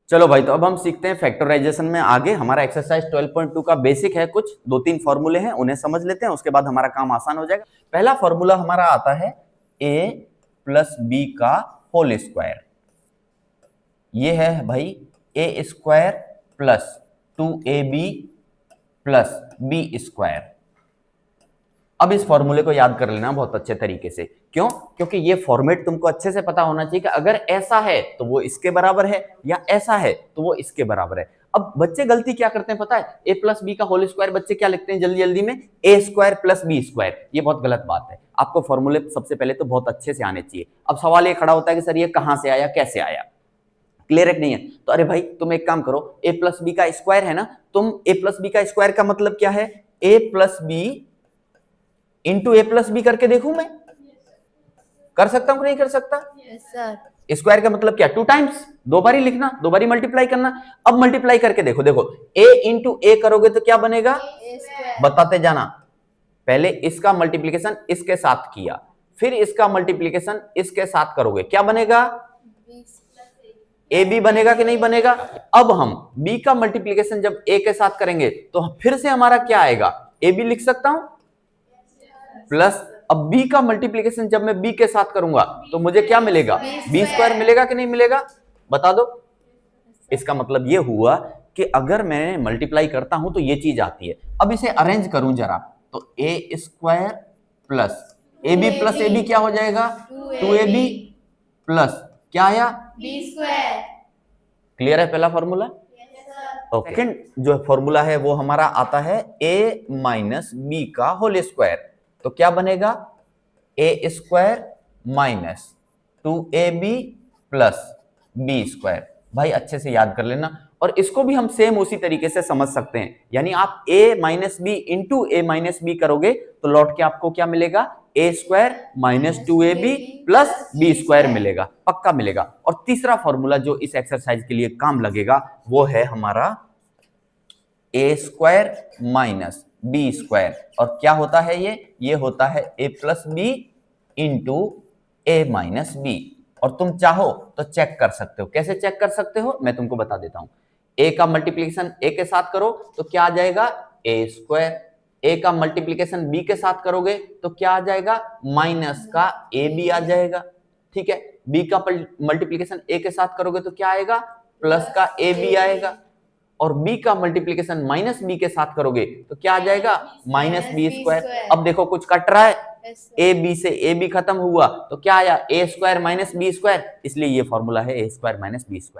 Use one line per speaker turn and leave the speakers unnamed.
चलो भाई, तो अब हम सीखते हैं फैक्टराइजेशन में आगे। हमारा एक्सरसाइज 12.2 का बेसिक है, कुछ 2-3 फॉर्मूले हैं, उन्हें समझ लेते हैं, उसके बाद हमारा काम आसान हो जाएगा। पहला फॉर्मूला हमारा आता है a प्लस बी का होल स्क्वायर। ये है भाई A square plus 2ab plus B square. अब इस फॉर्मूले को याद कर लेना बहुत अच्छे तरीके से। क्यों? क्योंकि ये फॉर्मेट तुमको अच्छे से पता होना चाहिए कि अगर ऐसा है तो वो इसके बराबर है, या ऐसा है तो वो इसके बराबर है। अब बच्चे गलती क्या करते हैं पता है? ए प्लस बी का होल स्क्वायर बच्चे क्या लिखते हैं जल्दी जल्दी में? ए स्क्वायर प्लस बी स्क्वायर। ये बहुत गलत बात है। आपको फॉर्मूले सबसे पहले तो बहुत अच्छे से आने चाहिए। अब सवाल ये खड़ा होता है कि सर ये कहां से आया, कैसे आया? क्लियर है नहीं है? तो अरे भाई तुम एक काम करो, ए प्लस बी का स्क्वायर है ना, तुम ए प्लस बी का स्क्वायर का मतलब क्या है? ए प्लस बी इंटू ए प्लस बी करके देखूं मैं? कर सकता हूं कि नहीं कर सकता?
Yes sir.
स्क्वायर का मतलब क्या? 2 टाइम्स, दो बारी लिखना, दो बारी मल्टीप्लाई करना। अब मल्टीप्लाई करके देखो, देखो a इंटू ए करोगे तो क्या बनेगा? बताते जाना। पहले इसका मल्टीप्लीकेशन इसके साथ किया, फिर इसका मल्टीप्लीकेशन इसके साथ करोगे, क्या बनेगा? ए बी बनेगा कि नहीं बनेगा? अब हम b का मल्टीप्लीकेशन जब a के साथ करेंगे तो फिर से हमारा क्या आएगा? ए बी लिख सकता हूं प्लस, अब b का मल्टीप्लीकेशन जब मैं b के साथ करूंगा तो मुझे क्या मिलेगा? बी स्क्वायर मिलेगा कि नहीं मिलेगा? बता दो। इसका मतलब ये हुआ कि अगर मैं मल्टीप्लाई करता हूं तो ये चीज आती है। अब इसे अरेंज करूं जरा, तो A square plus A B plus A B क्या हो जाएगा? 2ab प्लस क्या आया?
B square.
क्लियर है पहला फॉर्मूला? ओके। सेकंड जो फॉर्मूला है वो हमारा आता है a माइनस बी का होल स्क्वायर। तो क्या बनेगा? A square minus 2ab plus B square. भाई अच्छे से याद कर लेना, और इसको भी हम सेम उसी तरीके से समझ सकते हैं। यानी आप a minus B into A minus B करोगे तो लौट के आपको क्या मिलेगा? A square minus 2ab plus B square मिलेगा, पक्का मिलेगा। और तीसरा फॉर्मूला जो इस एक्सरसाइज के लिए काम लगेगा वो है हमारा ए स्क्वायर माइनस बी स्क्वायर। और क्या होता है ये होता है ए plus B into A minus B. और तुम चाहो तो चेक कर सकते हो। कैसे चेक कर सकते हो मैं तुमको बता देता हूं। ए का मल्टीप्लीकेशन ए के साथ करो तो क्या आ जाएगा? ए स्क्वायर। ए का मल्टीप्लीकेशन बी के साथ करोगे तो क्या आ जाएगा? माइनस का ए बी आ जाएगा। ठीक है, बी का मल्टीप्लीकेशन ए के साथ करोगे तो क्या आएगा? प्लस का ए बी आएगा। और b का मल्टीप्लीकेशन माइनस बी के साथ करोगे तो क्या आ जाएगा? Minus B square. अब देखो कुछ कट रहा है, ए बी से ए बी खत्म हुआ तो क्या आया? ए स्क्वायर माइनस बी स्क्वायर। इसलिए ये फॉर्मूला है ए स्क्वायर माइनस बी स्क्वायर।